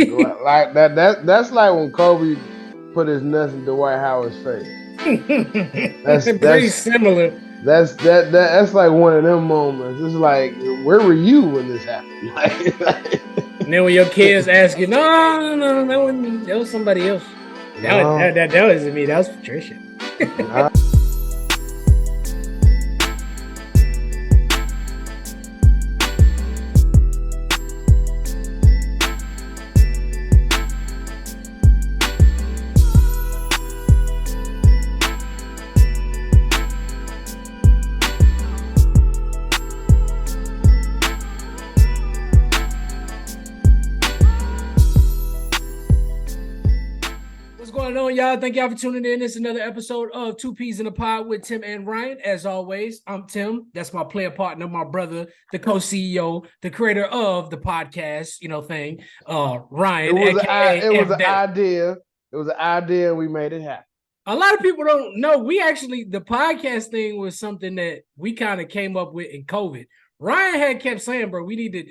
Like that's like when Kobe put his nuts in Dwight Howard's face. That's Pretty similar. that's like one of them moments. It's like, where were you when this happened? And then when your kids ask you, no, that wasn't me. That was somebody else. No. That wasn't me. That was Patricia. Nah. What's going on, y'all? Thank y'all for tuning in. This is another episode of Two Peas in a Pod with Tim and Ryan. As always, I'm Tim. That's my player partner, my brother, the co-CEO, the creator of the podcast, thing. Ryan, It was aka an idea. It was an idea, and we made it happen. A lot of people don't know. The podcast thing was something that we kind of came up with in COVID. Ryan had kept saying, we need to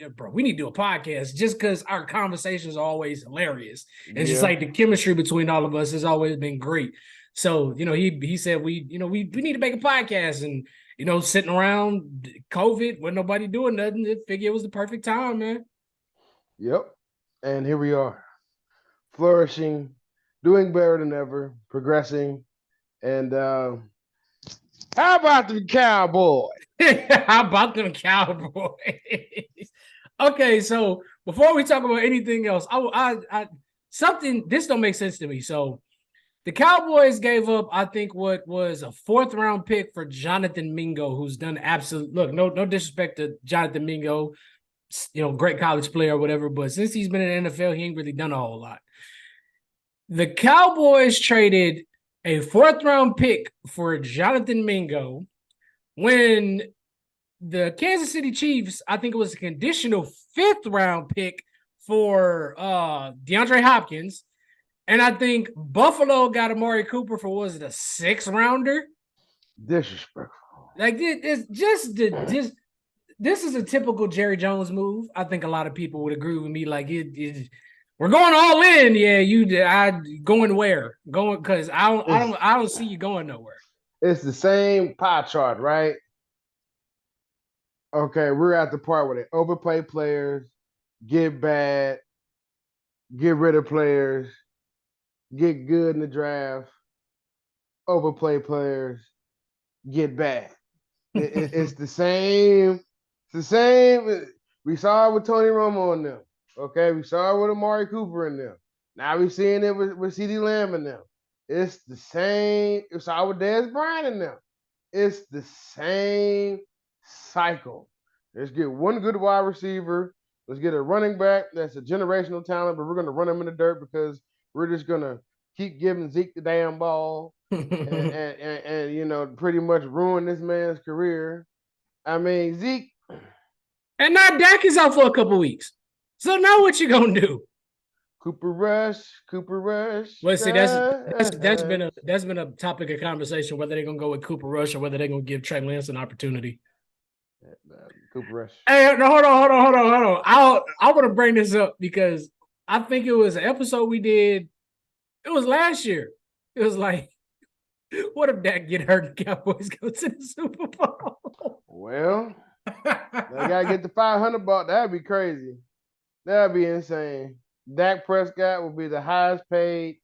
do a podcast just because our conversations are always hilarious. It's just like the chemistry between all of us has always been great. So, he said we need to make a podcast, and sitting around COVID with nobody doing nothing, I figured it was the perfect time, man. Yep. And here we are, flourishing, doing better than ever, progressing. And how about the Cowboys? How about them Cowboys? Okay, so before we talk about anything else, this don't make sense to me. So the Cowboys gave up, I think, what was a 4th-round pick for Jonathan Mingo, who's done no disrespect to Jonathan Mingo, great college player or whatever, but since he's been in the NFL, he ain't really done a whole lot. The Cowboys traded a 4th-round pick for Jonathan Mingo when the Kansas City Chiefs, I think it was a conditional 5th-round pick for DeAndre Hopkins. And I think Buffalo got Amari Cooper for, was it a 6th-rounder? Disrespectful. Like, this is a typical Jerry Jones move. I think a lot of people would agree with me. Like, we're going all in. Yeah, going where? Going, because I don't see you going nowhere. It's the same pie chart, right? Okay, we're at the part where they overplay players, get bad, get rid of players, get good in the draft, overplay players, get bad. It's the same. It's the same. We saw it with Tony Romo and them. Okay, we saw it with Amari Cooper and them. Now we're seeing it with CeeDee Lamb and them. It's the same. We saw it with Dez Bryant and them. It's the same cycle. Let's get one good wide receiver. Let's get a running back that's a generational talent, but we're going to run him in the dirt because we're just going to keep giving Zeke the damn ball and pretty much ruin this man's career. I mean, Zeke. And now Dak is out for a couple weeks. So now what you going to do? Cooper Rush. Well, see, that's been a topic of conversation, whether they're gonna go with Cooper Rush or whether they're gonna give Trey Lance an opportunity. Cooper Rush. Hey, no, hold on. I want to bring this up because I think it was an episode we did. It was last year. It was like, what if Dak get hurt and Cowboys go to the Super Bowl? Well, they gotta get the $500. That'd be crazy. That'd be insane. Dak Prescott will be the highest paid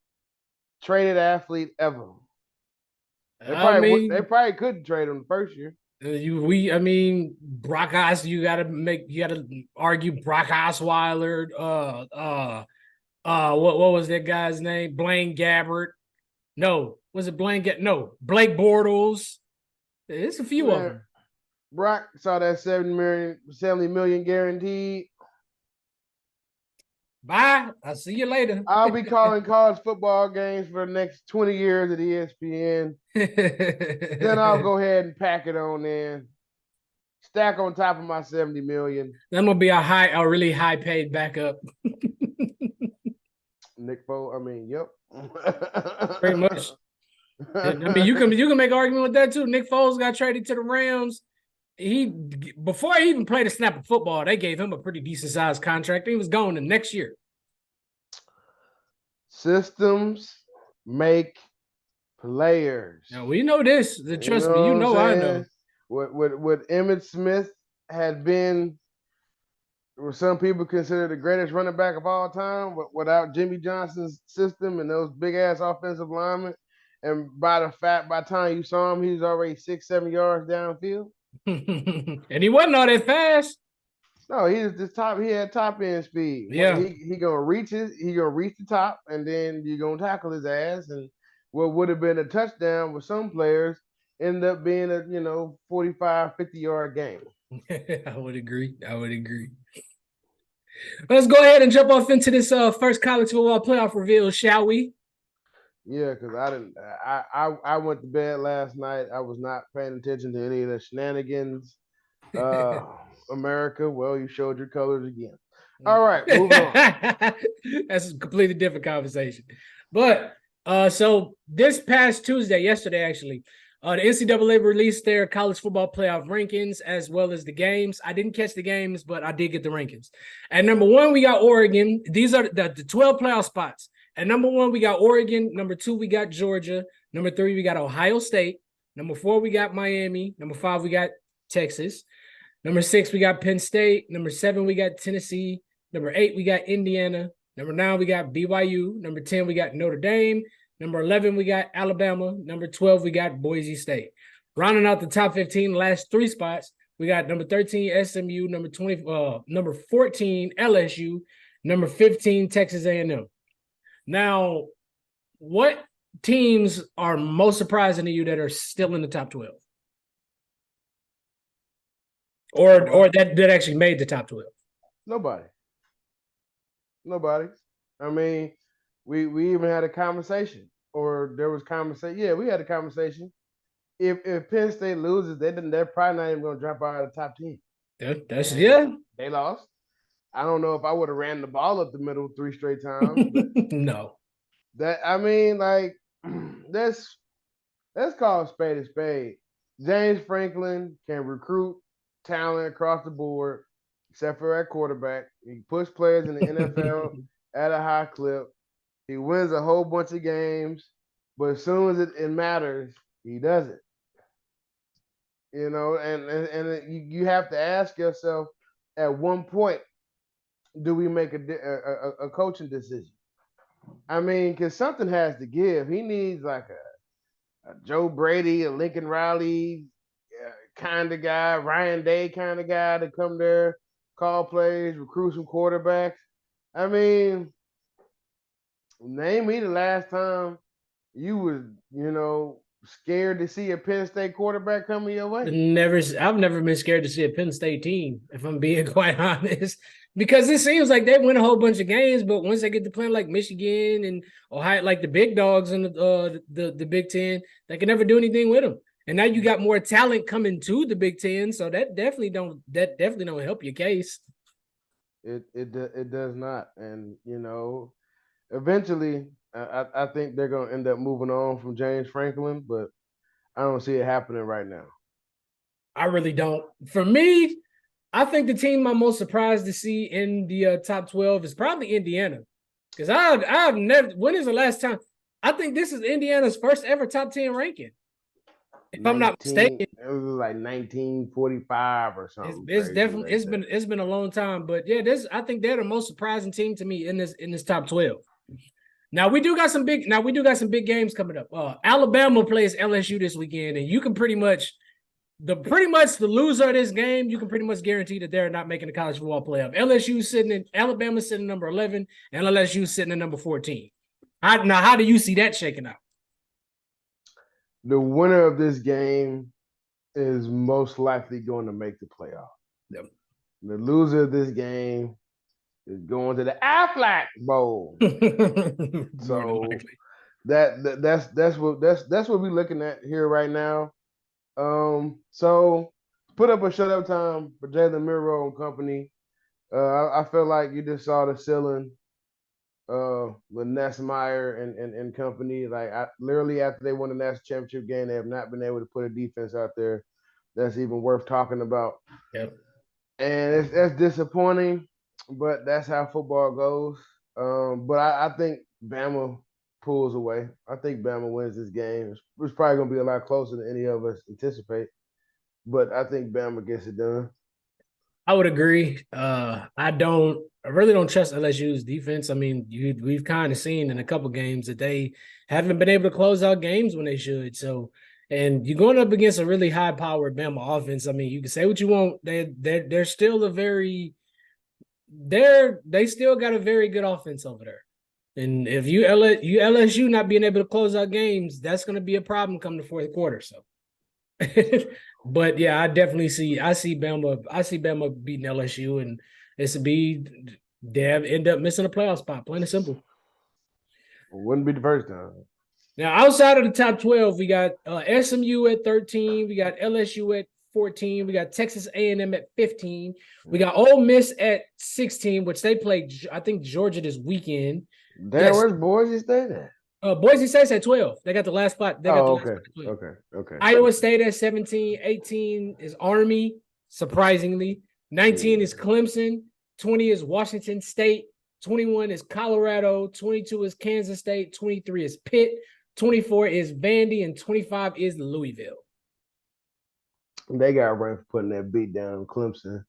traded athlete ever. They probably couldn't trade him the first year. Brock Osweiler. You gotta argue Brock Osweiler. What was that guy's name? Blaine Gabbert. No, was it Blaine? No, Blake Bortles. There's a few of them. Brock saw that $70 million guaranteed. Bye. I'll see you later. I'll be calling college football games for the next 20 years at ESPN. Then I'll go ahead and pack it on in. Stack on top of my $70 million. I'm gonna be a really high paid backup. Nick Foles. Yep. Pretty much. You can make an argument with that too. Nick Foles got traded to the Rams. Before he even played a snap of football, they gave him a pretty decent sized contract. He was going the next year. Systems make players. Now we know this. You Trust know me, you what I'm know I know. saying? What Emmitt Smith had been, what some people consider the greatest running back of all time, but without Jimmy Johnson's system and those big ass offensive linemen, and by the time you saw him, he was already 6-7 yards downfield. And he wasn't all that fast. No, he was just top. He had top end speed. Yeah. He gonna reach the top, and then you're gonna tackle his ass. And what would have been a touchdown with some players ended up being a 45, 50 yard game. I would agree. Let's go ahead and jump off into this first college football playoff reveal, shall we? Yeah, because I didn't. I went to bed last night. I was not paying attention to any of the shenanigans. America, well, you showed your colors again. All right, moving on. That's a completely different conversation. But so this past Tuesday, yesterday actually, the NCAA released their college football playoff rankings as well as the games. I didn't catch the games, but I did get the rankings. At number 1, we got Oregon. These are the 12 playoff spots. At number 1, we got Oregon. Number 2, we got Georgia. Number 3, we got Ohio State. Number 4, we got Miami. Number 5, we got Texas. Number 6, we got Penn State. Number 7, we got Tennessee. Number 8, we got Indiana. Number 9, we got BYU. Number 10, we got Notre Dame. Number 11, we got Alabama. Number 12, we got Boise State. Rounding out the top 15, the last 3 spots, we got number 13, SMU. Number 14, LSU. Number 15, Texas A&M. Now, what teams are most surprising to you that are still in the top 12? Or that actually made the top 12? Nobody. I mean, we even had a conversation, or there was conversation. Yeah, we had a conversation. If Penn State loses, they're probably not even going to drop out of the top 10. They lost. I don't know if I would have ran the ball up the middle 3 straight times. But no. Let's call a spade a spade. James Franklin can recruit talent across the board, except for at quarterback. He puts players in the NFL at a high clip. He wins a whole bunch of games, but as soon as it matters, he doesn't. And you have to ask yourself, at one point, do we make a coaching decision? I mean, because something has to give. He needs like a Joe Brady, a Lincoln Riley kind of guy, Ryan Day kind of guy to come there, call plays, recruit some quarterbacks. I mean, name me the last time you was, scared to see a Penn State quarterback coming your way. I've never been scared to see a Penn State team, if I'm being quite honest, because it seems like they win a whole bunch of games, but once they get to playing like Michigan and Ohio, like the big dogs in the Big Ten, they can never do anything with them. And now you got more talent coming to the Big Ten, so that definitely don't help your case. It does not, and eventually, I think they're going to end up moving on from James Franklin, but I don't see it happening right now. I really don't. For me, I think the team I'm most surprised to see in the top 12 is probably Indiana, because I've never. When is the last time? I think this is Indiana's first ever top 10 ranking. If I'm not mistaken, it was like 1945 or something. It's been a long time, but yeah, I think they're the most surprising team to me in this top 12. Now we do got some big games coming up. Alabama plays LSU this weekend, and you can pretty much the loser of this game, you can pretty much guarantee that they're not making the college football playoff. Alabama sitting number 11, and LSU sitting at number 14. How do you see that shaking out? The winner of this game is most likely going to make the playoff. Yep. The loser of this game is going to the Aflac Bowl. So that's what we're looking at here right now. So put up a shutout time for Jalen Milroe and company. I feel like you just saw the ceiling with Nessmeyer and company. Like literally after they won the national championship game, they have not been able to put a defense out there that's even worth talking about. Yep. And that's disappointing, but that's how football goes. But I think Bama pulls away. I think Bama wins this game. It's probably going to be a lot closer than any of us anticipate, but I think Bama gets it done. I would agree. I really don't trust LSU's defense. I mean, we've kind of seen in a couple games that they haven't been able to close out games when they should. So, and you're going up against a really high powered Bama offense. I mean, you can say what you want. They're still they still got a very good offense over there. And if you LSU not being able to close out games, that's going to be a problem come the fourth quarter. So. But yeah, I see Bama beating LSU, and it's be they end up missing a playoff spot, plain and simple. Wouldn't be the first time. Now, outside of the top 12, we got SMU at 13, we got LSU at 14, we got Texas A&M at 15, we got Ole Miss at 16, which they played, I think, Georgia this weekend. Damn, where's Boise State at? Boise State's at 12. They got the last spot. Okay. Iowa State at 17. 18 is Army, surprisingly. 19 is Clemson. 20 is Washington State. 21 is Colorado. 22 is Kansas State. 23 is Pitt. 24 is Vandy. And 25 is Louisville. They got ranked for putting that beat down on Clemson.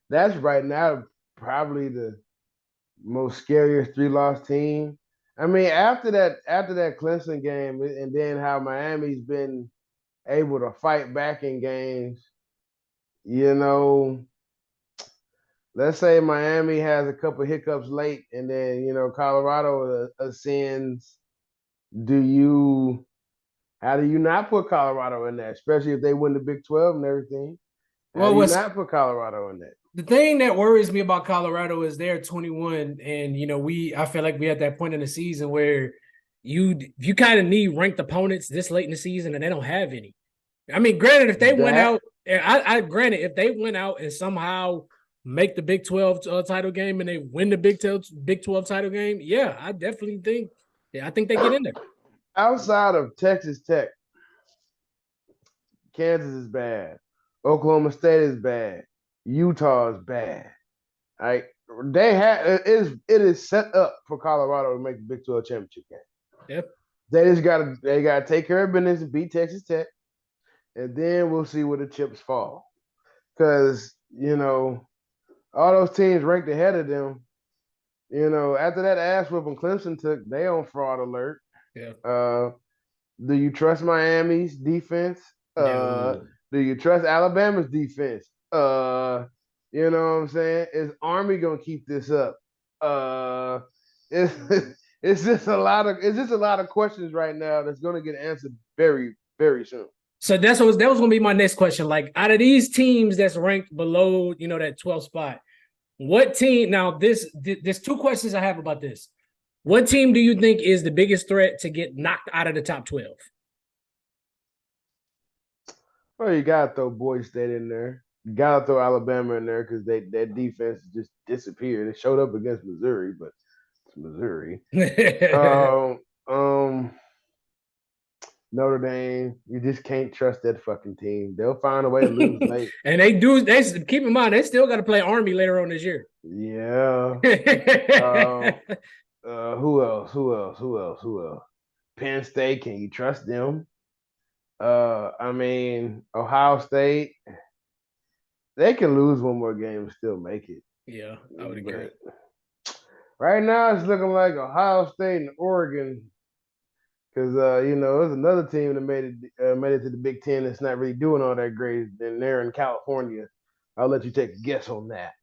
That's right now probably the most scariest 3-loss team. I mean, after that Clemson game, and then how Miami's been able to fight back in games, let's say Miami has a couple hiccups late, and then Colorado ascends. How do you not put Colorado in that, especially if they win the Big 12 and everything? How do you not put Colorado in that? The thing that worries me about Colorado is they're 21, and I feel like we're at that point in the season where you kind of need ranked opponents this late in the season, and they don't have any. I mean, granted, if they went out, if they went out and somehow make the Big 12 title game and they win the Big 12 title game, yeah, I definitely think, I think they get in there. Outside of Texas Tech, Kansas is bad. Oklahoma State is bad. Utah is bad. Right? It is set up for Colorado to make the Big 12 championship game. Yep. They gotta take care of business and beat Texas Tech, and then we'll see where the chips fall. Because all those teams ranked ahead of them. After that ass whooping Clemson took, they on fraud alert. Yeah. Do you trust Miami's defense? No. Do you trust Alabama's defense? You know what I'm saying? Is Army gonna keep this up? It's just a lot of questions right now that's gonna get answered very, very soon. So that was gonna be my next question. Like, out of these teams that's ranked below, that 12th spot, what team? Now, there's two questions I have about this. What team do you think is the biggest threat to get knocked out of the top 12? Well, you gotta throw Boise State in there. You gotta throw Alabama in there because their defense just disappeared. It showed up against Missouri, but it's Missouri. Notre Dame, you just can't trust that fucking team. They'll find a way to lose late. And they keep in mind, they still got to play Army later on this year. Yeah. Who else? Penn State, can you trust them? Ohio State, they can lose one more game and still make it. Yeah, I would agree. Right now, it's looking like Ohio State and Oregon, because there's another team that made it to the Big Ten that's not really doing all that great, and they're in California. I'll let you take a guess on that.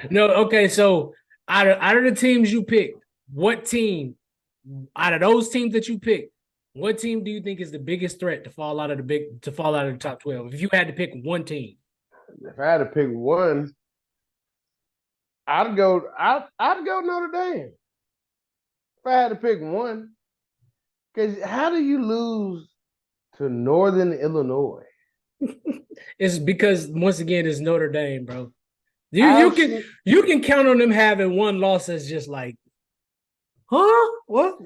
No, okay. So out of the teams you picked, what team out of those teams that you picked, what team do you think is the biggest threat to fall out of the top 12? If you had to pick one team. If I had to pick one, I'd go Notre Dame. If I had to pick one. Because how do you lose to Northern Illinois? It's because, once again, it's Notre Dame, bro. You can count on them having one loss that's just like, huh? What?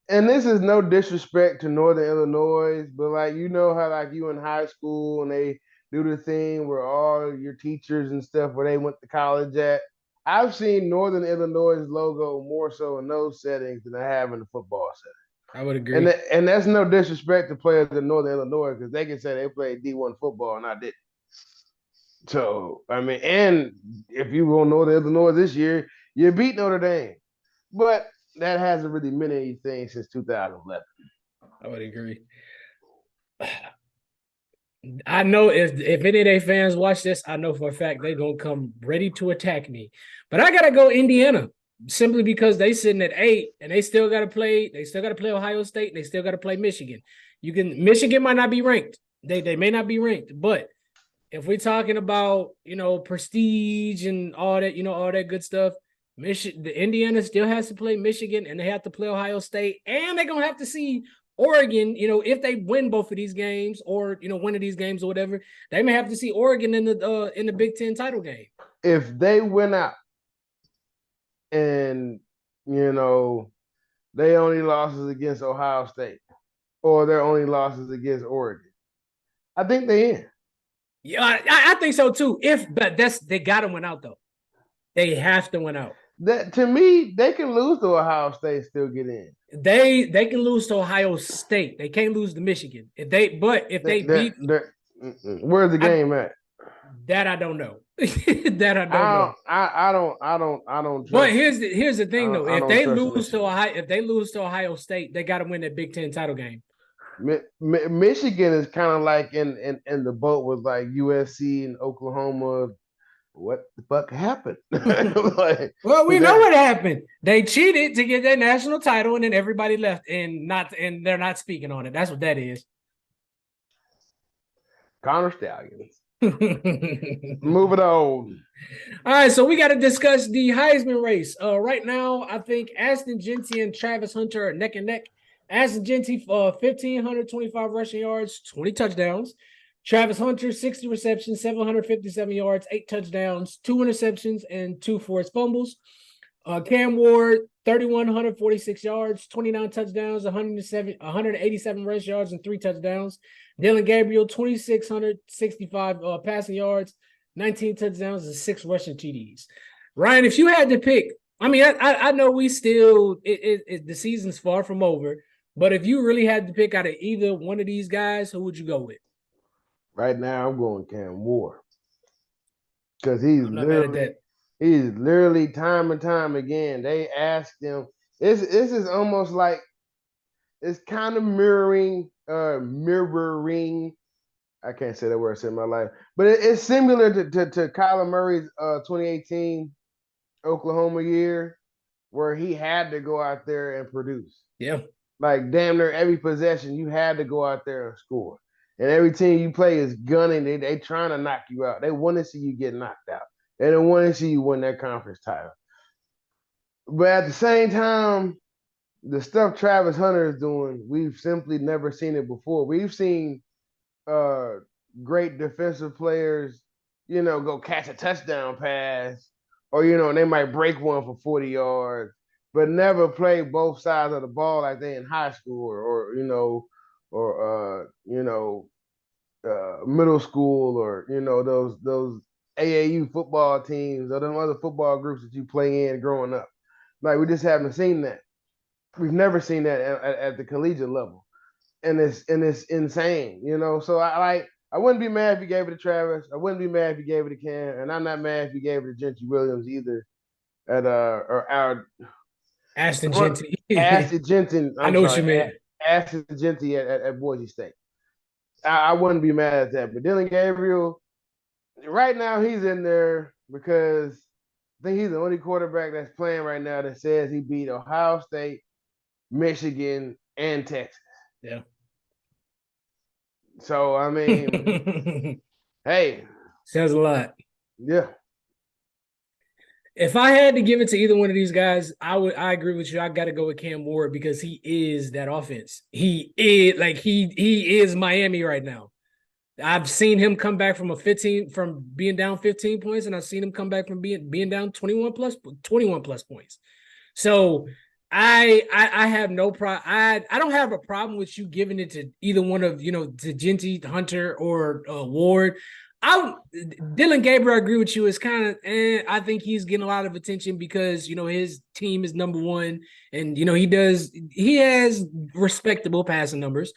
And this is no disrespect to Northern Illinois, but how you in high school and do the thing where all your teachers and stuff where they went to college at. I've seen Northern Illinois' logo more so in those settings than I have in the football I would setting. agree. And that's no disrespect to players in Northern Illinois because they can say they played D1 football and I didn't. So I mean, and if you will Northern Illinois this year, you beat Notre Dame, but that hasn't really meant anything since 2011. I would agree. I know if any of their fans watch this, I know for a fact they're gonna come ready to attack me. But I gotta go Indiana simply because they sitting at 8 and they still gotta play. They still gotta play Ohio State. And they still gotta play Michigan. Michigan might not be ranked. They may not be ranked, but if we're talking about prestige and all that all that good stuff, the Indiana still has to play Michigan and they have to play Ohio State and they're gonna have to see Oregon, if they win both of these games or one of these games or whatever, they may have to see Oregon in the Big Ten title game. If they win out and they only losses against Ohio State or their only losses against Oregon, I think they in. Yeah, I think so too. But they got to win out though. They have to win out. That to me, they can lose to Ohio State, still get in. They can lose to Ohio State. They can't lose to Michigan. If they beat, where's the game at? That I don't know. That I don't know. I don't. But here's the thing though. If they lose to Ohio State, they got to win that Big Ten title game. Michigan is kind of like in the boat with like USC and Oklahoma. What the fuck happened? Well, we know what happened. They cheated to get their national title, and then everybody left, and they're not speaking on it. That's what that is. Connor Stallions. Move it on. All right, so we got to discuss the Heisman race. Right now, I think Ashton Jeanty and Travis Hunter are neck and neck. Ashton Jeanty, 1,525 rushing yards, 20 touchdowns. Travis Hunter, 60 receptions, 757 yards, 8 touchdowns, 2 interceptions, and 2 forced fumbles. Cam Ward, 3,146 yards, 29 touchdowns, 187 rush yards, and 3 touchdowns. Dylan Gabriel, 2,665 passing yards, 19 touchdowns, and 6 rushing TDs. Ryan, if you had to pick, I know we still the season's far from over, but if you really had to pick out of either one of these guys, who would you go with? Right now, I'm going Cam Ward because he's literally time and time again. They asked him. This is almost like it's kind of mirroring. I can't say that word in my life, but it's similar to Kyler Murray's 2018 Oklahoma year, where he had to go out there and produce. Yeah, like damn near every possession you had to go out there and score. And every team you play is gunning. They trying to knock you out. They want to see you get knocked out. They don't want to see you win that conference title. But at the same time, the stuff Travis Hunter is doing, we've simply never seen it before. We've seen great defensive players, go catch a touchdown pass, or they might break one for 40 yards, but never play both sides of the ball like they in high school or middle school or those AAU football teams or them other football groups that you play in growing up. Like we just haven't seen that. We've never seen that at the collegiate level, and it's insane, So I wouldn't be mad if you gave it to Travis. I wouldn't be mad if you gave it to Cam, and I'm not mad if you gave it to Jeanty Williams either. At or our Ashton Jeanty. Ashton Jeanty. I know what you mean. Ashton Jeanty at Boise State. I wouldn't be mad at that. But Dylan Gabriel, right now he's in there because I think he's the only quarterback that's playing right now that says he beat Ohio State, Michigan, and Texas. Yeah. So I mean, hey, says a lot. Yeah. If I had to give it to either one of these guys, I agree with you. I got to go with Cam Ward because he is that offense. He is Miami right now. I've seen him come back from being down 15 points, and I've seen him come back from being down 21 plus points. So I have no problem. I don't have a problem with you giving it to either one of to Jeanty, Hunter, or Ward. Dylan Gabriel, I agree with you. It's kind of, I think he's getting a lot of attention because his team is number one, and he has respectable passing numbers.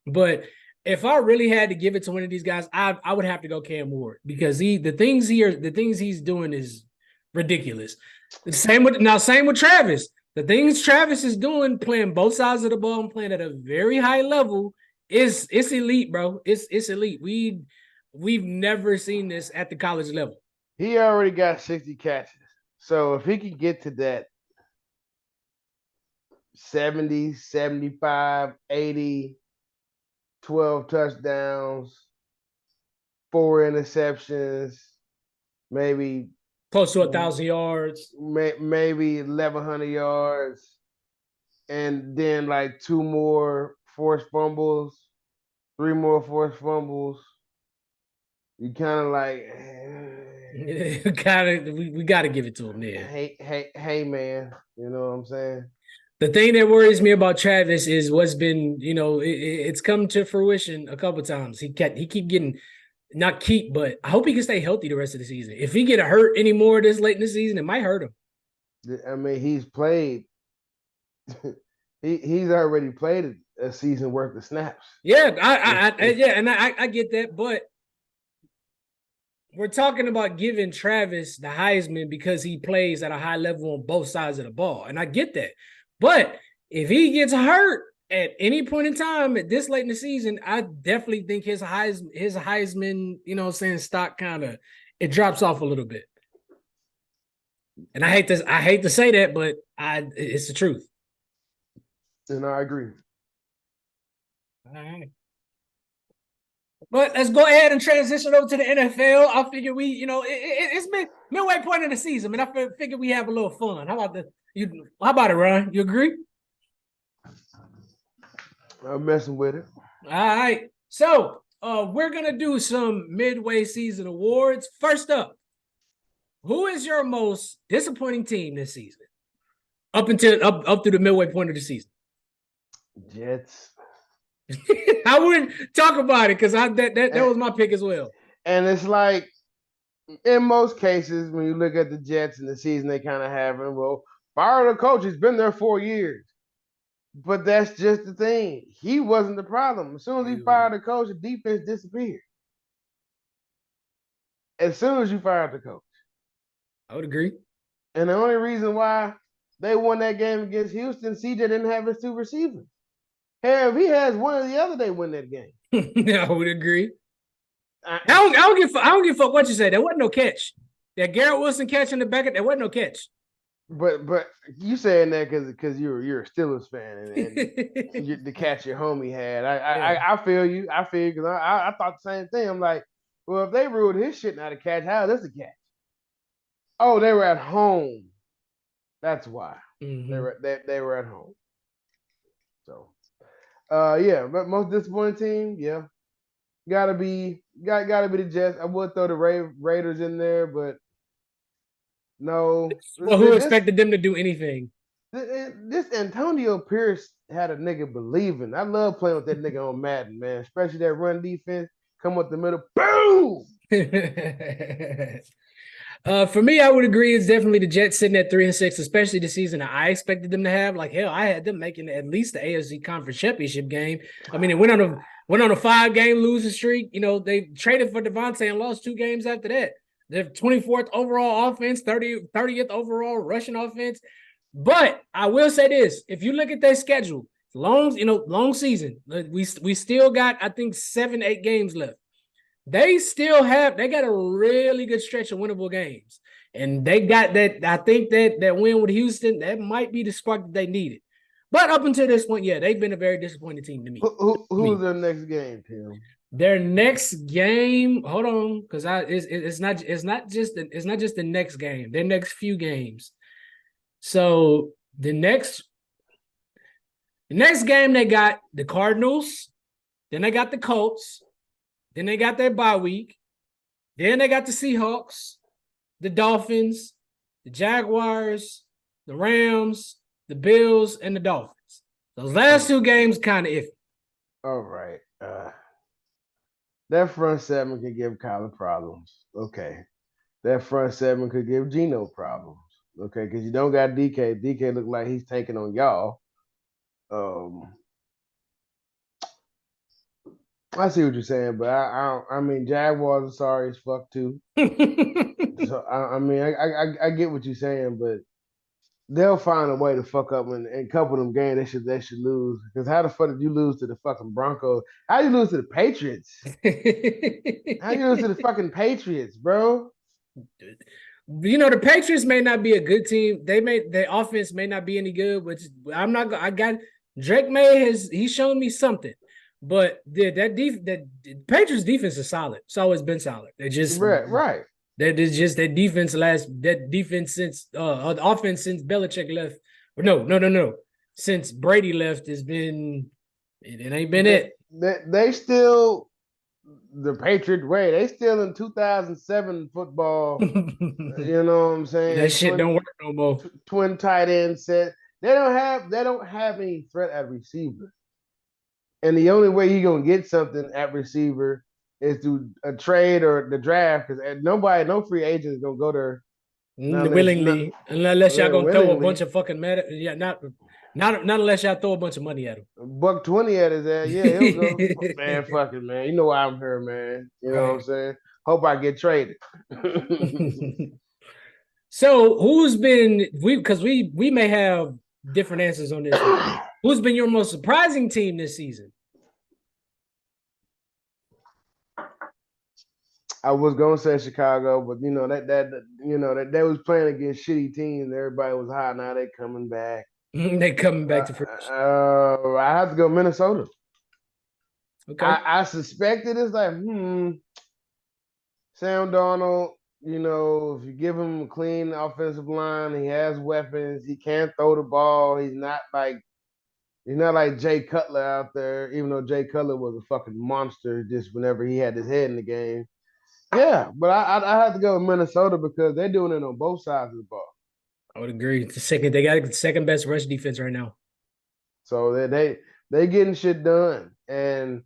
But if I really had to give it to one of these guys, I would have to go Cam Ward because the things he's doing is ridiculous. Same with Travis. The things Travis is doing, playing both sides of the ball and playing at a very high level, it's elite, bro. It's elite. We've never seen this at the college level. He already got 60 catches. So if he could get to that 70, 75, 80, 12 touchdowns, 4 interceptions, maybe close to 1,000 yards, maybe 1,100 yards, and then like 2 more forced fumbles, 3 more forced fumbles. You kind of like, we got to give it to him there. Hey, man, you know what I'm saying? The thing that worries me about Travis is what's been, it's come to fruition a couple times. He keep getting, not keep, but I hope he can stay healthy the rest of the season. If he get hurt anymore this late in the season, it might hurt him. I mean, he's played. He's already played a season worth of snaps. Yeah, I get that, but we're talking about giving Travis the Heisman because he plays at a high level on both sides of the ball, and I get that. But if he gets hurt at any point in time at this late in the season, I definitely think his Heisman, stock it drops off a little bit. And I hate to say that, but it's the truth. And I agree. All right. But let's go ahead and transition over to the NFL. I figure it's been midway point of the season, and I figure we have a little fun. How about it, Ron? You agree? I'm messing with it. All right. So we're gonna do some midway season awards. First up, who is your most disappointing team this season? Up through the midway point of the season. Jets. I wouldn't talk about it because that was my pick as well. And it's like, in most cases, when you look at the Jets and the season they kind of have, fire the coach. He's been there 4 years. But that's just the thing. He wasn't the problem. As soon as he fired the coach, the defense disappeared. As soon as you fired the coach. I would agree. And the only reason why they won that game against Houston, CJ didn't have his 2 receivers. Hell, if he has one or the other, they win that game. I would agree. I don't give a fuck what you say. There wasn't no catch. That Garrett Wilson catch in the back, there wasn't no catch. But you saying that because you're a Steelers fan and the catch your homie had. I feel you. I feel because I thought the same thing. I'm like, well, if they ruled his shit not a catch, how is this a catch? Oh, they were at home. That's why. Mm-hmm. They were at home. So. But most disappointing team, yeah, gotta be the Jets. I would throw the Raiders in there, but no. Well, who expected them to do anything? This Antonio Pierce had a nigga believing. I love playing with that nigga on Madden, man. Especially that run defense, come up the middle, boom. For me, I would agree. It's definitely the Jets sitting at 3-6, especially the season that I expected them to have. Like hell, I had them making at least the AFC Conference Championship game. I mean, it went on a 5-game losing streak. They traded for Devontae and lost 2 games after that. They're 24th overall offense, 30th overall rushing offense. But I will say this: if you look at their schedule, long season. We still got, I think, 7-8 games left. They got a really good stretch of winnable games. And they got that. I think that win with Houston, that might be the spark that they needed. But up until this point, yeah, they've been a very disappointing team to me. Who's their next game, Tim? Their next game, hold on, because it's not just the next game. Their next few games. So the next game they got the Cardinals, then they got the Colts. Then they got their bye week. Then they got the Seahawks, the Dolphins, the Jaguars, the Rams, the Bills, and the Dolphins. Those last 2 games kind of iffy. All right. That front seven could give Kyler problems. Okay. That front seven could give Geno problems. Okay, because you don't got DK. DK look like he's taking on y'all. Um, I see what you're saying, but I mean, Jaguars are sorry as fuck too. So I mean, I get what you're saying, but they'll find a way to fuck up and couple them games. They should lose because how the fuck did you lose to the fucking Broncos? How you lose to the Patriots? How you lose to the fucking Patriots, bro? The Patriots may not be a good team. Their offense may not be any good, which I'm not. I got Drake May he's shown me something, but that Patriots defense is solid. It's always been solid. Right. That is just that defense since the offense since Belichick left. Or no. Since Brady left has been it ain't been They, it. they still the Patriot way. They still in 2007 football. You know what I'm That saying? shit don't work no more. Twin tight end set. They don't have any threat at receiver. And the only way you're gonna get something at receiver is through a trade or the draft because no free agent is gonna go there unless not Willingly, unless y'all gonna throw a bunch willingly. of fucking not unless y'all throw a bunch of money at him. $120 at his ass, yeah, he'll go. Man, fuck it, man. You know why I'm here, man. You know what I'm Right. saying? Hope I get traded. So who's been we may have different answers on this one. Who's been your most surprising team this season? I was gonna say Chicago, but that they was playing against shitty teams. Everybody was hot. Now they coming back. They coming back to fruition. I have to go Minnesota. Okay. I suspected it's like, Sam Darnold, if you give him a clean offensive line, he has weapons, he can throw the ball. He's not like Jay Cutler out there, even though Jay Cutler was a fucking monster just whenever he had his head in the game. Yeah, but I have to go with Minnesota because they're doing it on both sides of the ball. I would agree. They got the second best rush defense right now. So they getting shit done. And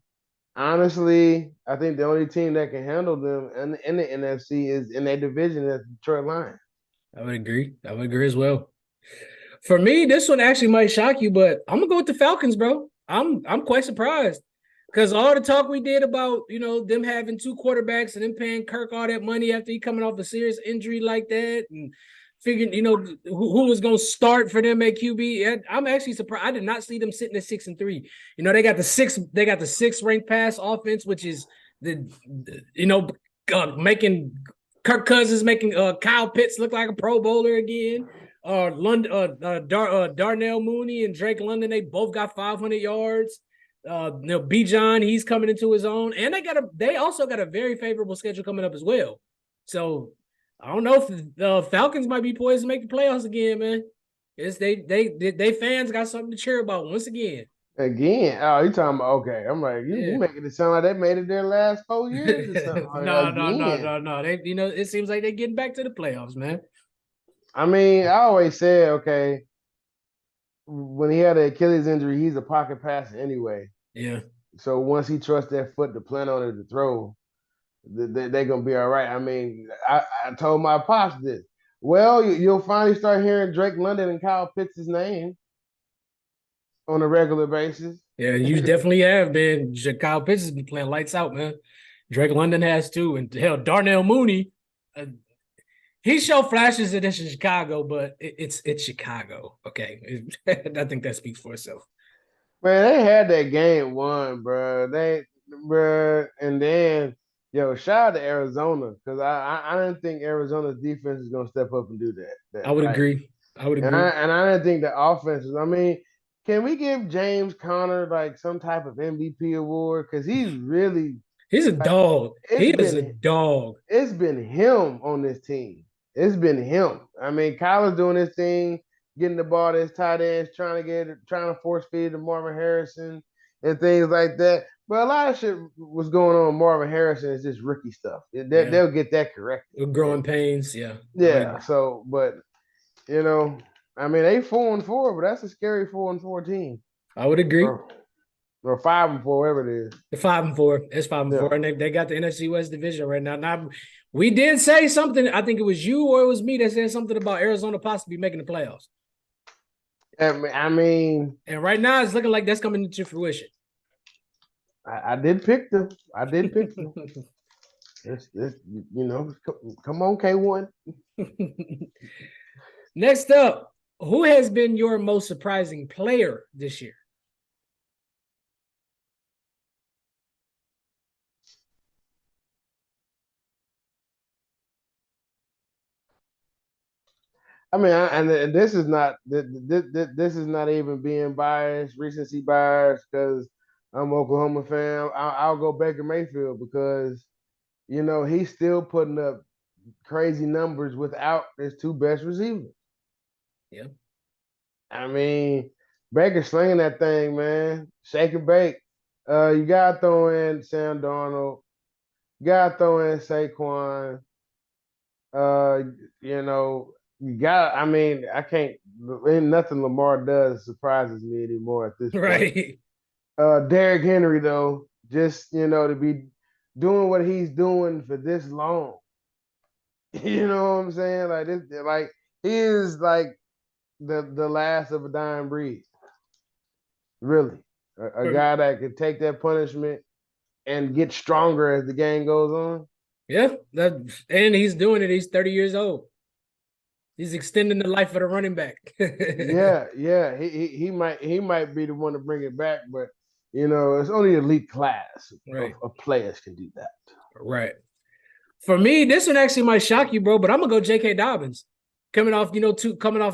honestly, I think the only team that can handle them in the NFC is in their division is Detroit Lions. I would agree. I would agree as well. For me, this one actually might shock you, but I'm gonna go with the Falcons, bro. I'm quite surprised because all the talk we did about them having two quarterbacks and them paying Kirk all that money after he coming off a serious injury like that, and figuring who was gonna start for them at QB. I'm actually surprised. I did not see them sitting at 6-3. They got the sixth ranked pass offense, which is making Kirk Cousins making Kyle Pitts look like a Pro Bowler again. Darnell Mooney and Drake London, they both got 500 yards. Bijan, he's coming into his own, and they also got a very favorable schedule coming up as well. So I don't know if the Falcons might be poised to make the playoffs again, man. They fans got something to cheer about once again. Again, oh, you talking about okay? I'm like, you Yeah. making it sound like they made it their last 4 years or something. No. It seems like they're getting back to the playoffs, man. I mean, I always said, okay, when he had an Achilles injury, he's a pocket passer anyway. Yeah. So once he trusts that foot to plant on it to throw, they're gonna be all right. I mean, I told my pops this. Well, you'll finally start hearing Drake London and Kyle Pitts' name on a regular basis. Yeah, you definitely have been. Kyle Pitts has been playing lights out, man. Drake London has too, and hell, Darnell Mooney, he showed flashes of this in Chicago, but it's Chicago. Okay, I think that speaks for itself. Man, they had that game won, bro. And then shout out to Arizona because I didn't think Arizona's defense is gonna step up and do that. I would Like, agree. I would and agree. I didn't think the offenses. I mean, can we give James Conner like some type of MVP award because he's really He's a like dog. it's He is a been dog. it's been him on this team. It's been him. I mean, Kyler's doing his thing, getting the ball to his tight ends, trying to force feed to Marvin Harrison and things like that. But a lot of shit was going on with Marvin Harrison is just rookie stuff. Yeah, They'll get that corrected. growing pains. Yeah, Yeah. So, but you know, I mean, they 4-4, but that's a scary 4-4 team. I would agree. Bro. or 5-4, whatever it is. The 5-4. It's 5-4. Yeah. And they got the NFC West division right now. Now, we did say something. I think it was you or it was me that said something about Arizona possibly making the playoffs. I mean, and right now it's looking like that's coming into fruition. I did pick them. I did pick them. Come on, K1. Next up, who has been your most surprising player this year? I mean, and this is not this is not even being biased, recency bias, because I'm an Oklahoma fan. I'll go Baker Mayfield because he's still putting up crazy numbers without his two best receivers. Yeah. I mean, Baker slinging that thing, man. Shake and bake. You gotta throw in Sam Darnold. You gotta throw in Saquon. Uh, you got. I mean, I can't. Ain't nothing Lamar does surprises me anymore at this point. Right. Derrick Henry though, just to be doing what he's doing for this long. You know what I'm saying? Like this, like he is like the last of a dying breed. Really, a guy that could take that punishment and get stronger as the game goes on. Yeah, and he's doing it. He's 30 years old. He's extending the life of the running back. yeah. He might be the one to bring it back, but it's only elite class of players can do that. Right. For me, this one actually might shock you, bro, but I'm gonna go J.K. Dobbins. Coming off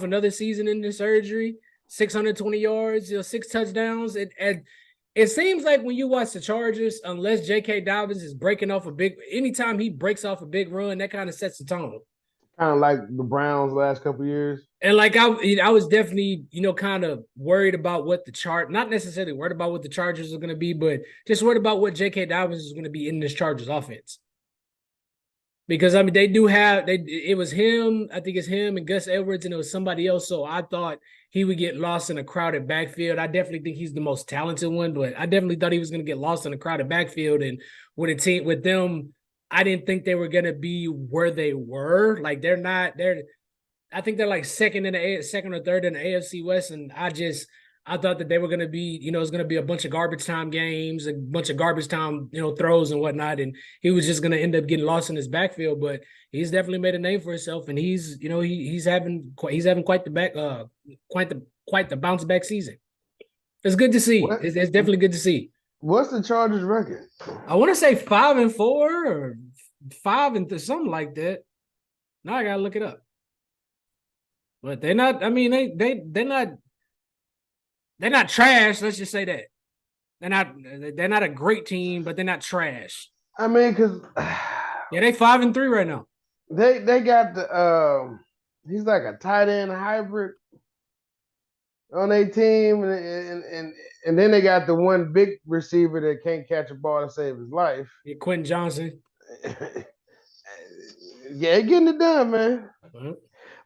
another season in the surgery, 620 yards, 6 touchdowns. It seems like when you watch the Chargers, unless J.K. Dobbins is breaking off anytime he breaks off a big run, that kind of sets the tone. Kind of like the Browns last couple of years. And like I was definitely, kind of worried about not necessarily worried about what the Chargers are going to be, but just worried about what J.K. Dobbins is going to be in this Chargers offense. Because I mean, it was him, I think it's him and Gus Edwards, and it was somebody else. So I thought he would get lost in a crowded backfield. I definitely think he's the most talented one, but I definitely thought he was going to get lost in a crowded backfield. And with them, I didn't think they were going to be where they were. Like I think they're like second or third in the AFC West. And I thought that they were going to be, it was going to be a bunch of garbage time games, a bunch of garbage time, throws and whatnot. And he was just going to end up getting lost in his backfield, but he's definitely made a name for himself. And he's having quite the bounce back season. It's good to see. It's definitely good to see. What's the Chargers record? I want to say 5-4 or 5 something like that. Now I got to look it up. But they're not, I mean, they're not trash. Let's just say that they're not a great team, but they're not trash. I mean, because they 5-3 right now. They got the he's like a tight end hybrid on their team, and then they got the one big receiver that can't catch a ball to save his life. Quentin Johnson. Yeah, getting it done, man. Mm-hmm.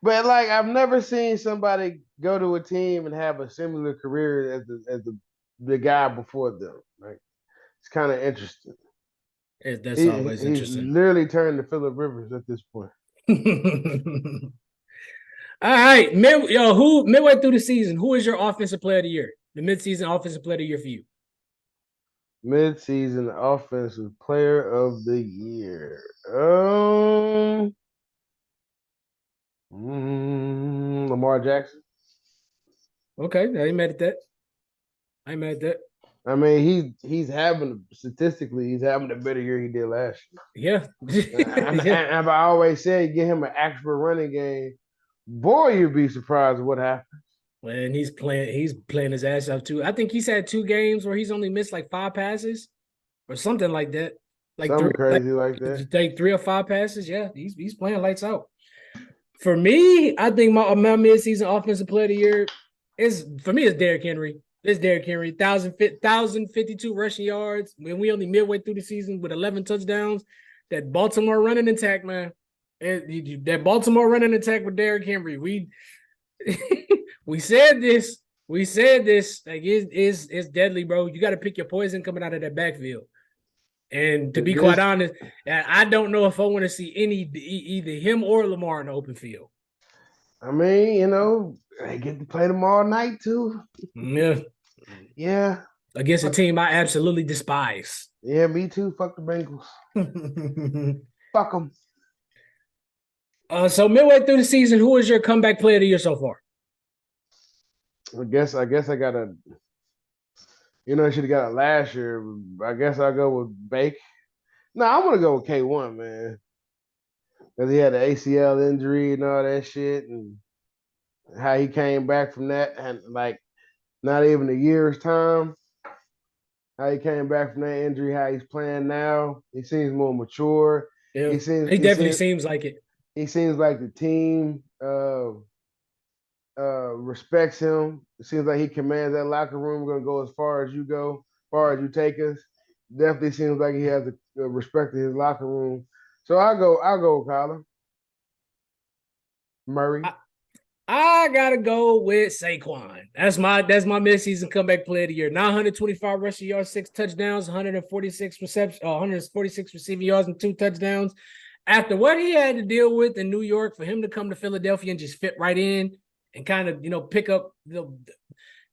But like, I've never seen somebody go to a team and have a similar career as the guy before them. Like, it's kind of interesting. That's always interesting. He's literally turned to Phillip Rivers at this point. All right, midway through the season, who is your offensive player of the year? The mid-season offensive player of the year for you? Mid-season offensive player of the year. Lamar Jackson. Okay, I ain't mad at that. I mean, he's having a better year he did last year. Yeah. And I always say, get him an actual running game. Boy, you'd be surprised what happens. And he's playing his ass off too. I think he's had 2 games where he's only missed like 5 passes or something like that. Like something crazy like that. Take 3 or 5 passes. Yeah, he's playing lights out. For me, I think my mid-season offensive player of the year is Derrick Henry. It's Derrick Henry, 1,052 rushing yards. When we only midway through the season with 11 touchdowns, that Baltimore running attack, man. That Baltimore running attack with Derrick Henry. We said this we said this, like it's deadly, bro. You got to pick your poison coming out of that backfield. And to be quite This, honest, I don't know if I want to see either him or Lamar in the open field. I mean, you know, they get to play them all night too. Yeah. Yeah. Against a Fuck. team I absolutely despise. Yeah, me too. Fuck the Bengals. Fuck them. So midway through the season, who is your comeback player of the year so far? I guess I gotta. You know, I should have got it last year. I guess I'll go with Bake. No, I'm gonna go with K1, man, because he had the ACL injury and all that shit, and how he came back from that, and like not even a year's time. How he came back from that injury, how he's playing now. He seems more mature. Yeah, He seems he he definitely seems seems like it. he seems like the team respects him. It seems like he commands that locker room. We're gonna go as far as you go, as far as you take us. Definitely seems like he has the respect of his locker room. So I'll go with Kyler Murray. I gotta go with Saquon. That's my midseason comeback player of the year. 925 rushing yards, 6 touchdowns, 146 receptions, 146 receiving yards, and 2 touchdowns. After what he had to deal with in New York, for him to come to Philadelphia and just fit right in and kind of pick up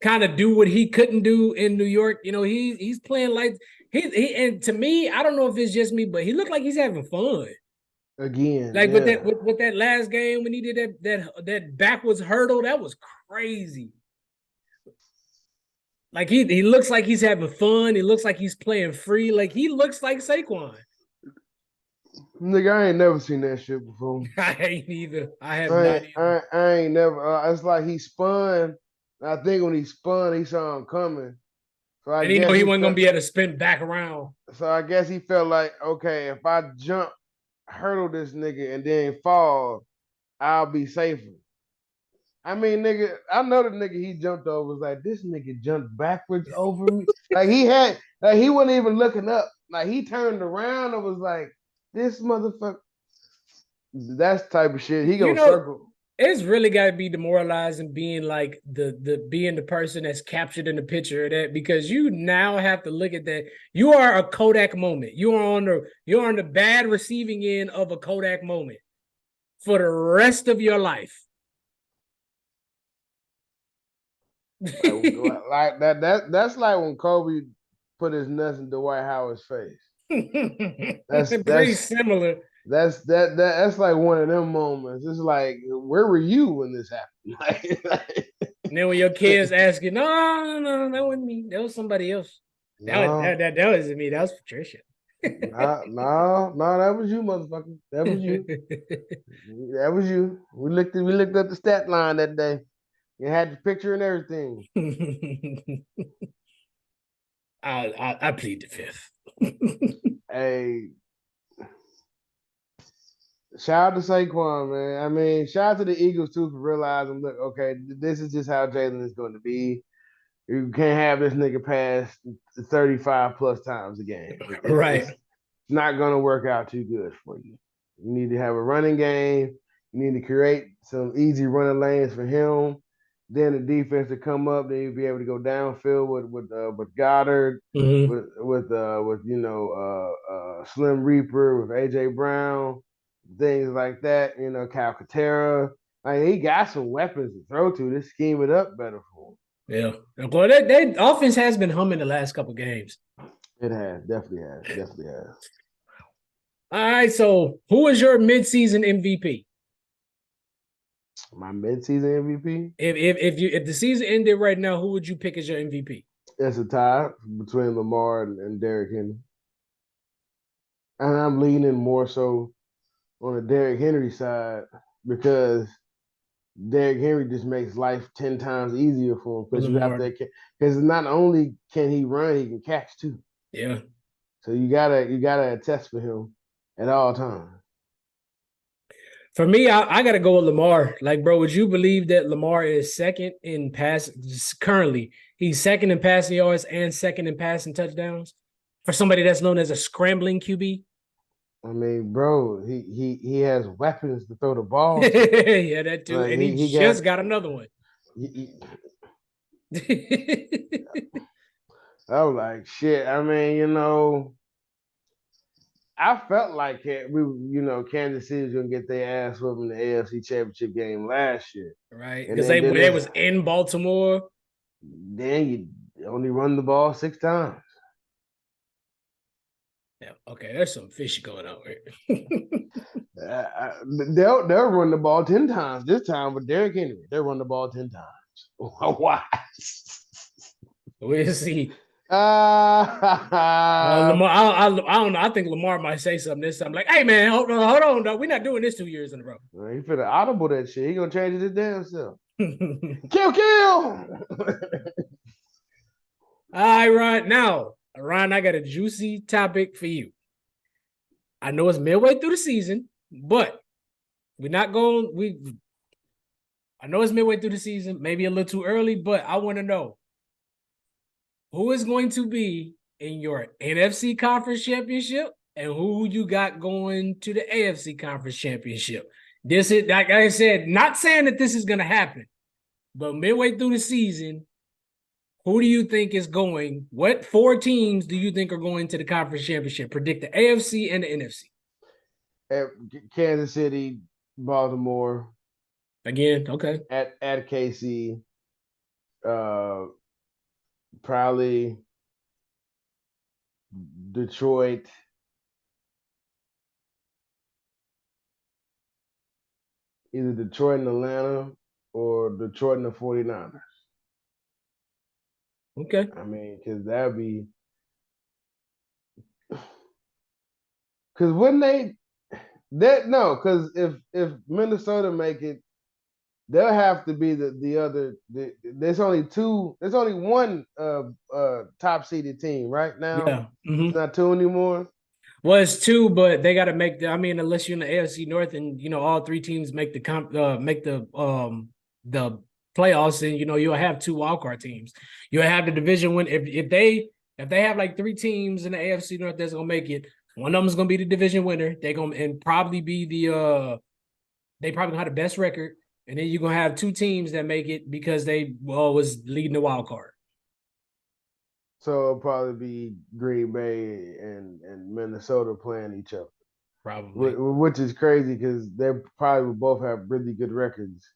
kind of do what he couldn't do in New York. He's playing like he and to me, I don't know if it's just me, but he looked like he's having fun. Again, Like with yeah. that last game when he did that backwards hurdle, that was crazy. Like he looks like he's having fun. He looks like he's playing free. Like he looks like Saquon. Nigga, I ain't never seen that shit before. I ain't either. I have not either. I ain't never. It's like he spun. I think when he spun, he saw him coming. So I And he know guess he he wasn't gonna felt. be able to spin back around. So I guess he felt like, okay, if I jump, hurdle this nigga, and then fall, I'll be safer. I mean, nigga, I know the nigga he jumped over was like, this nigga jumped backwards over me. Like he wasn't even looking up. Like he turned around and was like, this motherfucker. That's the type of shit. He You gonna know, circle. it's really got to be demoralizing being like being the person that's captured in the picture of that, because you now have to look at that. You are a Kodak moment. You're on the bad receiving end of a Kodak moment for the rest of your life. Like that's like when Kobe put his nuts in Dwight Howard's face. That's Pretty that's similar. that's like one of them moments. It's like, where were you when this happened? And then when your kids ask you, no, that wasn't me. That was somebody else. No, That wasn't me. That was Patricia. no, that was you, motherfucker. That was you. That was you. We looked up the stat line that day. You had the picture and everything. I plead the fifth. Hey, shout out to Saquon, man. I mean, shout out to the Eagles too for realizing, look, okay, this is just how Jalen is going to be. You can't have this nigga pass 35 plus times a game. Right. It's not going to work out too good for you. You need to have a running game. You need to create some easy running lanes for him. Then the defense to come up. Then you'll be able to go downfield with Goddard, Mm-hmm. with Slim Reaper, with AJ Brown, things like that. You know, Cal Katera. Like he got some weapons to throw to. Just scheme it up better for him. Yeah. Well, that offense has been humming the last couple games. It has, definitely has. All right. So who is your midseason MVP? My midseason MVP. If the season ended right now, who would you pick as your MVP? It's a tie between Lamar and Derrick Henry, and I'm leaning more so on the Derrick Henry side because Derrick Henry just makes life 10 times easier for him because you have Lamar. to, because not only can he run, he can catch too. Yeah. So you gotta attest for him at all times. For me, I got to go with Lamar. Like, bro, would you believe that Lamar is second in pass currently? He's second in passing yards and second in passing touchdowns for somebody that's known as a scrambling QB. I mean, bro, he has weapons to throw the ball to. Yeah, that too. Like And he he got just got another one. he, I was like, shit. I mean, I felt like Kansas City was gonna get their ass whooped in the AFC Championship game last year, Right? and Because then they was in Baltimore. you only run the ball 6 times. Yeah, okay, there's some fish going on here. They'll run the ball 10 times this time with Derrick Henry. They'll run the ball 10 times. Why? We'll see. Uh, Lamar, I don't know. I think Lamar might say something this time. Like, hey man, hold on, though. We're not doing this 2 years in a row. he finna audible that shit. He gonna change it his damn self. All Kill. right, Ryan, I got a juicy topic for you. I know it's midway through the season, but we're not going. I know it's midway through the season, maybe a little too early, but I want to know who is going to be in your NFC Conference Championship and who you got going to the AFC Conference Championship. This is, like I said, not saying that this is going to happen, but midway through the season, who do you think is going? What 4 teams do you think are going to the Conference Championship? Predict the AFC and the NFC. Kansas City, Baltimore. Again, okay. At KC, probably Detroit. Either Detroit and Atlanta or Detroit and the 49ers. Okay. I mean, because that'd be. Because wouldn't they. No, because if Minnesota make it, they'll have to be the other. There's only two. There's only one top seeded team right now. Yeah. It's not two anymore. Well, it's 2, but they got to make I mean, unless you're in the AFC North and all 3 teams make the the playoffs, and you'll have 2 wildcard teams. You'll have the division win if they have like 3 teams in the AFC North that's gonna make it. One of them is gonna be the division winner. They're gonna and probably be they probably gonna have the best record, and then you're gonna have 2 teams that make it because they was leading the wild card. So it'll probably be Green Bay and Minnesota playing each other. Probably. Which is crazy because they probably will both have really good records.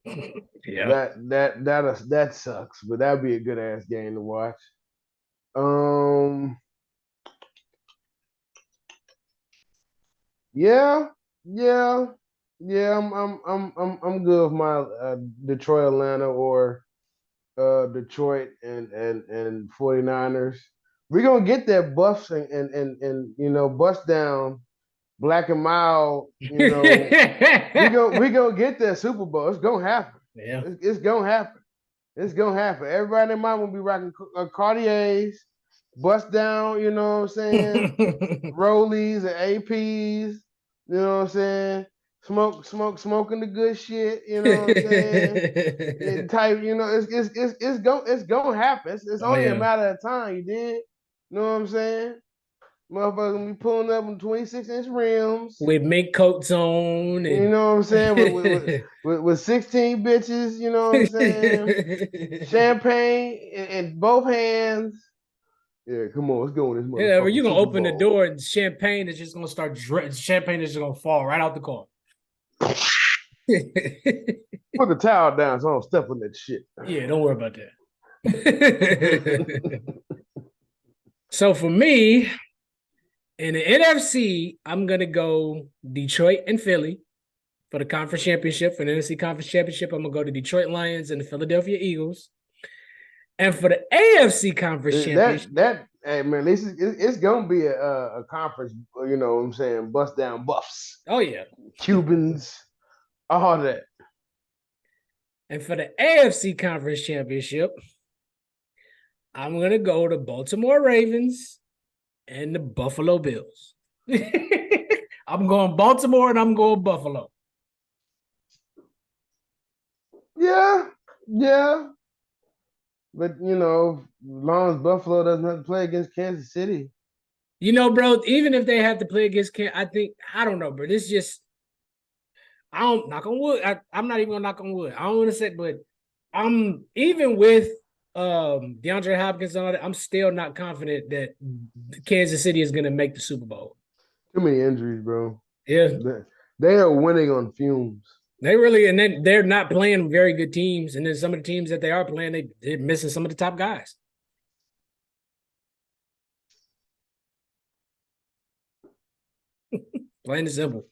Yeah. That sucks, but that'd be a good ass game to watch. Yeah, yeah, yeah. I'm good with my Detroit, Atlanta, or Detroit and 49ers. We're gonna get that buffs and bust down black and mild. We gonna get that Super Bowl. It's gonna happen. Yeah. It's gonna happen. It's gonna happen. Everybody in mind will be rocking Cartiers, bust down. You know what I'm saying? Rollies and APs. You know what I'm saying? Smoking the good shit. You know what I'm saying? Type. It's gonna happen. It's only a matter of time. You did. You know what I'm saying? Motherfuckers gonna be pulling up on 26-inch rims with mink coats on, and you know what I'm saying, with 16 bitches. You know what I'm saying? Champagne in both hands. Yeah, come on, let's go in this motherfucker. Yeah, you're gonna Super open Bowl. the door and champagne is just gonna start. Champagne is just gonna fall right out the car. Put the towel down so I don't step on that shit. Yeah, don't worry about that. So for me, in the NFC, I'm gonna go Detroit and Philly for the conference championship. For the NFC conference championship, I'm gonna go to Detroit Lions and the Philadelphia Eagles. And for the AFC conference championship, hey man, it's gonna be a conference. You know what I'm saying? Bust down buffs. Oh yeah, Cubans, all that. And for the AFC conference championship, I'm gonna go to Baltimore Ravens and the Buffalo Bills. I'm going Baltimore and I'm going Buffalo. Yeah. But as long as Buffalo doesn't have to play against Kansas City. Bro, even if they have to play against I don't know, bro. This just I don't knock on wood. I'm not even gonna knock on wood. I don't want to say, but I'm even with DeAndre Hopkins and all that, I'm still not confident that Kansas City is going to make the Super Bowl. Too many injuries, bro. Yeah, They are winning on fumes. they really, and then they're not playing very good teams. And then some of the teams that they are playing, they're missing some of the top guys. Plain and simple.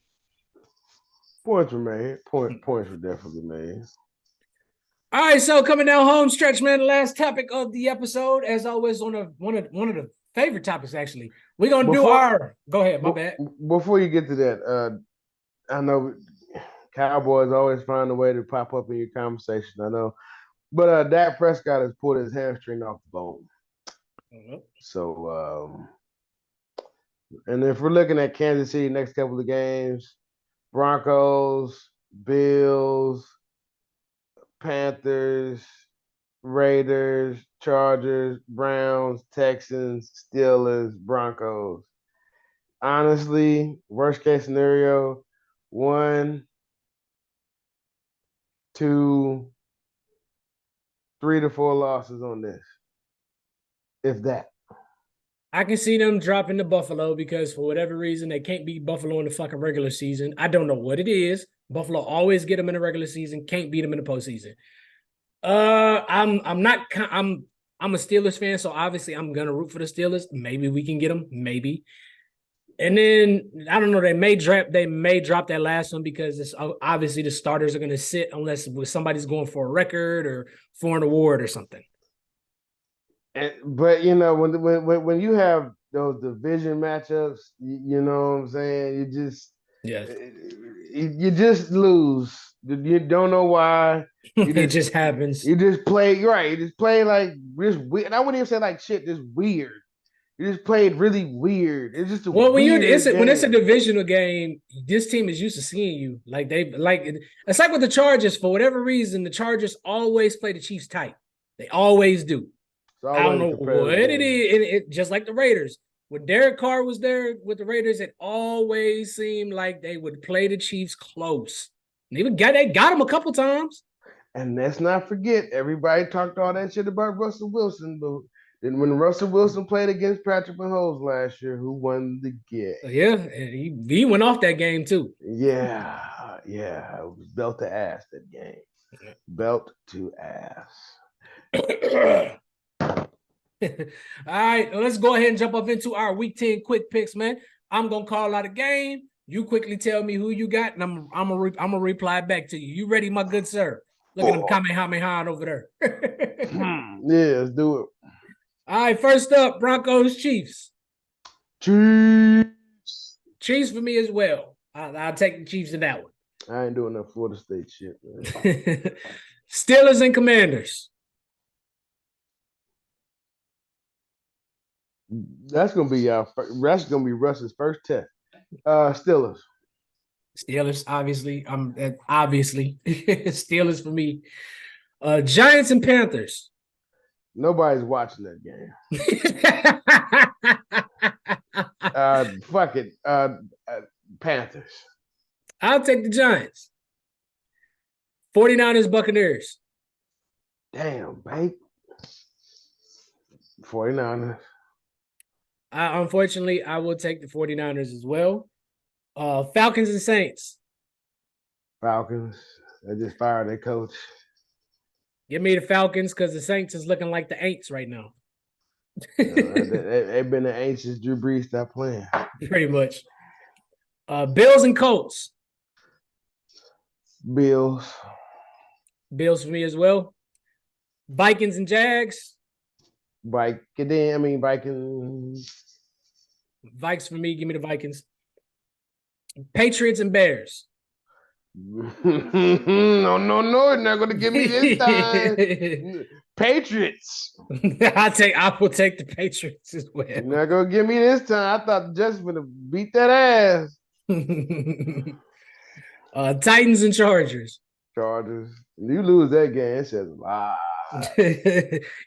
Points were made. Points were definitely made. All right, so coming down home stretch, man. The last topic of the episode, as always, on one of the favorite topics. Actually, we're gonna do our. Go ahead, my bad. Before you get to that, I know Cowboys always find a way to pop up in your conversation. I know, but Dak Prescott has pulled his hamstring off the bone. So, and if we're looking at Kansas City next couple of games, Broncos, Bills, Panthers, Raiders, Chargers, Browns, Texans, Steelers, Broncos. Honestly, worst case scenario, 1, 2, 3 to 4 losses on this, if that. I can see them dropping to Buffalo because for whatever reason they can't beat Buffalo in the fucking regular season. I don't know what it is. Buffalo always get them in the regular season, can't beat them in the postseason. I'm a Steelers fan, so obviously I'm gonna root for the Steelers. Maybe we can get them, maybe. And then I don't know. They may drop that last one because it's obviously the starters are gonna sit unless somebody's going for a record or for an award or something. But you know, when you have those division matchups, you know what I'm saying. You just lose. You don't know why. It just happens. You just play right. You just play like just weird. And I wouldn't even say like shit. Just weird. You just played really weird. It's just when it's a divisional game, this team is used to seeing you. It's like with the Chargers. For whatever reason, the Chargers always play the Chiefs tight. They always do. I don't know what it is. It just like the Raiders. When Derek Carr was there with the Raiders, it always seemed like they would play the Chiefs close. They got them a couple times. And let's not forget, everybody talked all that shit about Russell Wilson, but then when Russell Wilson played against Patrick Mahomes last year, who won the game? Yeah, and he went off that game too. Yeah, it was belt to ass that game. Belt to ass. All right, let's go ahead and jump up into our Week 10 quick picks, man. I'm gonna call out a game. You quickly tell me who you got, and I'm gonna reply back to you. You ready, my good sir? Look at him Kamehameha over there. Yeah, let's do it. All right, first up, Broncos, Chiefs. Chiefs for me as well. I'll take the Chiefs in that one. I ain't doing that Florida State shit, man. Steelers and Commanders. That's gonna be Russ's first test. Steelers, Obviously. Obviously Steelers for me. Giants and Panthers. Nobody's watching that game. Fuck it. Panthers. I'll take the Giants. 49ers, Buccaneers. Damn, babe. 49ers. Unfortunately, I will take the 49ers as well. Falcons and Saints. Falcons. They just fired their coach. Give me the Falcons because the Saints is looking like the Aints right now. They've been the Aints since Drew Brees stopped playing. Pretty much. Bills and Colts. Bills for me as well. Vikings and Jags. Vikings. Vikes for me. Give me the Vikings. Patriots and Bears. No, you're not going to give me this time. Patriots. I will take the Patriots as well. You're not going to give me this time. I thought the Jets were going to beat that ass. Titans and Chargers. You lose that game, it says a lot.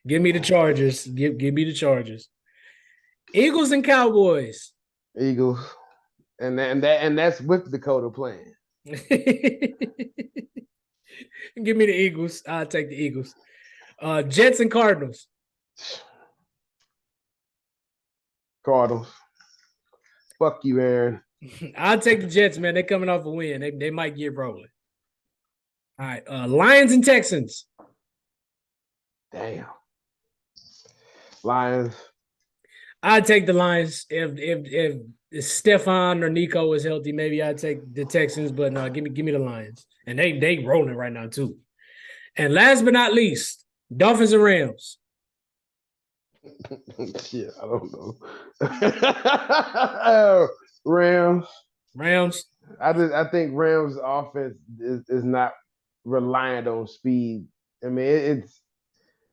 Give me the Chargers. Give me the Chargers. Eagles and Cowboys. Eagles. And that's with Dakota playing. Give me the Eagles. I'll take the Eagles. Jets and Cardinals. Cardinals. Fuck you, Aaron. I'll take the Jets, man. They're coming off a win. They might get rolling. All right. Lions and Texans. Damn. Lions. I'd take the Lions if Stephon or Nico is healthy. Maybe I'd take the Texans, but no, give me the Lions, and they rolling right now too. And last but not least, Dolphins and Rams. Shit, I don't know. Rams. I think Rams offense is not reliant on speed. I mean, it's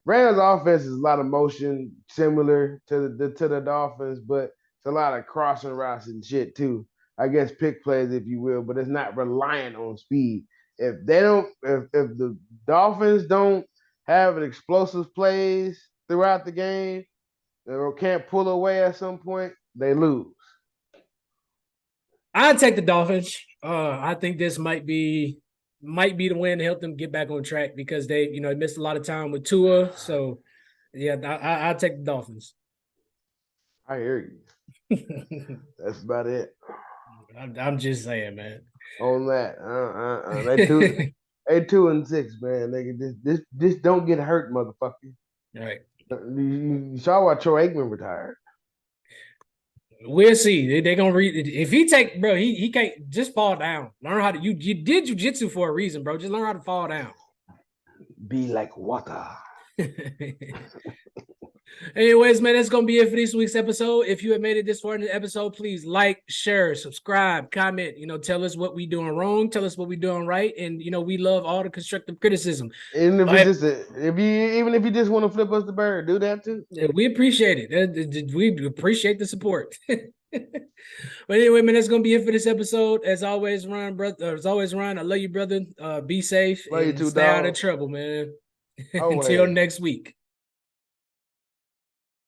Rams offense is a lot of motion, similar to the Dolphins, but it's a lot of crossing routes and shit too. I guess pick plays, if you will, but it's not reliant on speed. If the Dolphins don't have an explosive plays throughout the game, or can't pull away at some point, they lose. I'd take the Dolphins. I think this might be the win to help them get back on track because they missed a lot of time with Tua. So yeah, I'll take the Dolphins. I hear you. That's about it. I'm just saying, man. On that, they 2-6, man. This don't get hurt, motherfucker. All right. You saw why Troy Aikman retired. We'll see. They're gonna read if he take, bro. He can't just fall down. Learn how to you did jujitsu for a reason, bro. Just learn how to fall down. Be like water. Anyways, man, that's gonna be it for this week's episode. If you have made it this far in the episode, please like, share, subscribe, comment. Tell us what we doing wrong, tell us what we doing right, and we love all the constructive criticism. And even if you just want to flip us the bird, do that too. Yeah, we appreciate it. We appreciate the support. But anyway, man, that's gonna be it for this episode. As always, Ron, brother. As always, Ron, I love you, brother. Be safe. Love you too, stay dog. out of trouble, man. Until next week.